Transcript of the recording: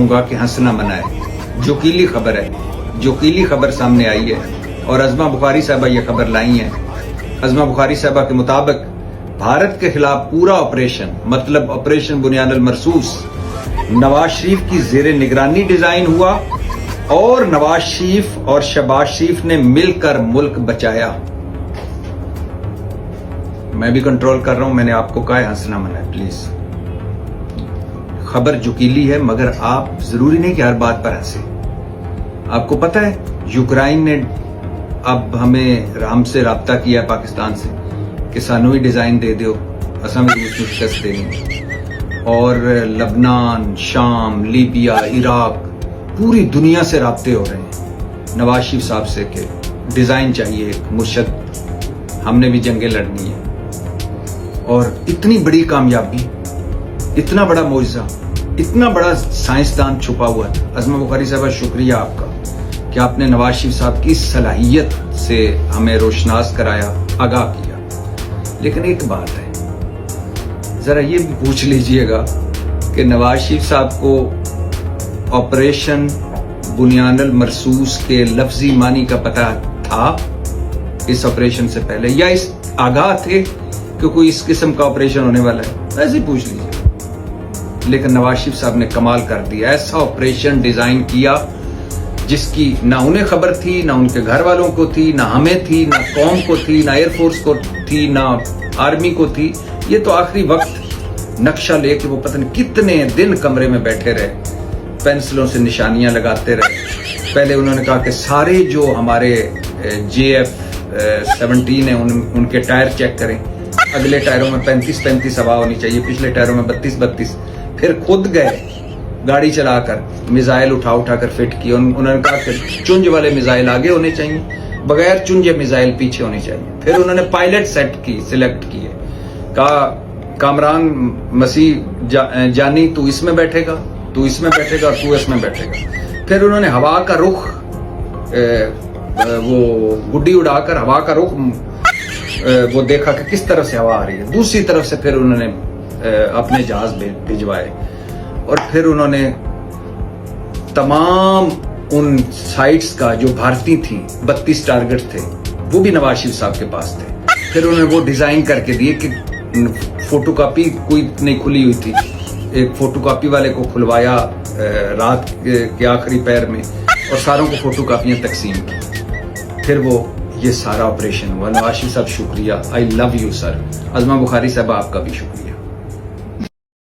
گا کہ ہنسنا منع ہے. جوکیلی خبر ہے, جوکیلی خبر سامنے آئی ہے اور عظمہ بخاری صاحبہ یہ خبر لائی ہیں. عظمہ بخاری صاحبہ کے مطابق بھارت کے خلاف پورا آپریشن, مطلب آپریشن بنیان المرصوص, نواز شریف کی زیر نگرانی ڈیزائن ہوا اور نواز شریف اور شہباز شریف نے مل کر ملک بچایا. میں بھی کنٹرول کر رہا ہوں, میں نے آپ کو کہا ہے ہنسنا منع ہے پلیز. خبر جوکیلی ہے مگر آپ ضروری نہیں کہ ہر بات پر ہنسیں. آپ کو پتہ ہے یوکرائن نے اب ہم سے رابطہ کیا پاکستان سے کہ سانو ہی ڈیزائن دے دیو, اساں بھی اس کو شکست دینی. اور لبنان, شام, لیبیا, عراق, پوری دنیا سے رابطے ہو رہے ہیں نواز شریف صاحب سے کہ ڈیزائن چاہیے ایک مرشد, ہم نے بھی جنگیں لڑنی ہیں. اور اتنی بڑی کامیابی, اتنا بڑا معجزہ, اتنا بڑا سائنسدان چھپا ہوا تھا. عظمہ بخاری صاحبہ شکریہ آپ کا کہ آپ نے نواز شریف صاحب کی صلاحیت سے ہمیں روشناس کرایا, آگاہ کیا. لیکن ایک بات ہے, ذرا یہ بھی پوچھ لیجئے گا کہ نواز شریف صاحب کو آپریشن بنیان المرصوص کے لفظی معنی کا پتہ تھا اس آپریشن سے پہلے, یا اس آگاہ تھے کہ کوئی اس قسم کا آپریشن ہونے والا ہے؟ ایسے پوچھ لیجئے. لیکن نواز شریف صاحب نے کمال کر دیا, ایسا آپریشن ڈیزائن کیا جس کی نہ انہیں خبر تھی, نہ ان کے گھر والوں کو تھی, نہ ہمیں تھی, نہ قوم کو تھی, نہ ایئر فورس کو تھی, نہ آرمی کو تھی. یہ تو آخری وقت نقشہ لے کے وہ پتہ نہیں کتنے دن کمرے میں بیٹھے رہے, پینسلوں سے نشانیاں لگاتے رہے. پہلے انہوں نے کہا کہ سارے جو ہمارے JF-17 ہیں ان کے ٹائر چیک کریں, اگلے ٹائروں میں 35 ہوا ہونی چاہیے, پچھلے ٹائروں میں 32. پھر خود گئے گاڑی چلا کر میزائل اٹھا کر فٹ کی. انہوں نے کہا کہ چنج والے میزائل آگے ہونے چاہیے, بغیر چنجے میزائل پیچھے ہونے چاہیے. پھر انہوں نے پائلٹ سلیکٹ کیے, کہا کامران مسیح جانی تو اس میں بیٹھے گا, تو اس میں بیٹھے گا اور تو اس میں بیٹھے گا. پھر انہوں نے ہوا کا رخ وہ گڈی اڑا کر ہوا کا رخ وہ دیکھا کہ کس طرف سے ہوا آ رہی ہے, دوسری طرف سے پھر انہوں نے اپنے جہاز بھجوائے. اور پھر انہوں نے تمام ان سائٹس کا جو بھارتی تھیں 32 ٹارگٹ تھے وہ بھی نواز شریف صاحب کے پاس تھے. پھر انہوں نے وہ ڈیزائن کر کے دیے کہ فوٹو کاپی کوئی نہیں کھلی ہوئی تھی, ایک فوٹو کاپی والے کو کھلوایا رات کے آخری پہر میں اور ساروں کو فوٹو کاپیاں تقسیم کی. پھر وہ یہ سارا آپریشن ہوا. نواز شریف صاحب شکریہ, آئی لو یو سر. عظمہ بخاری صاحب آپ کا بھی شکریہ.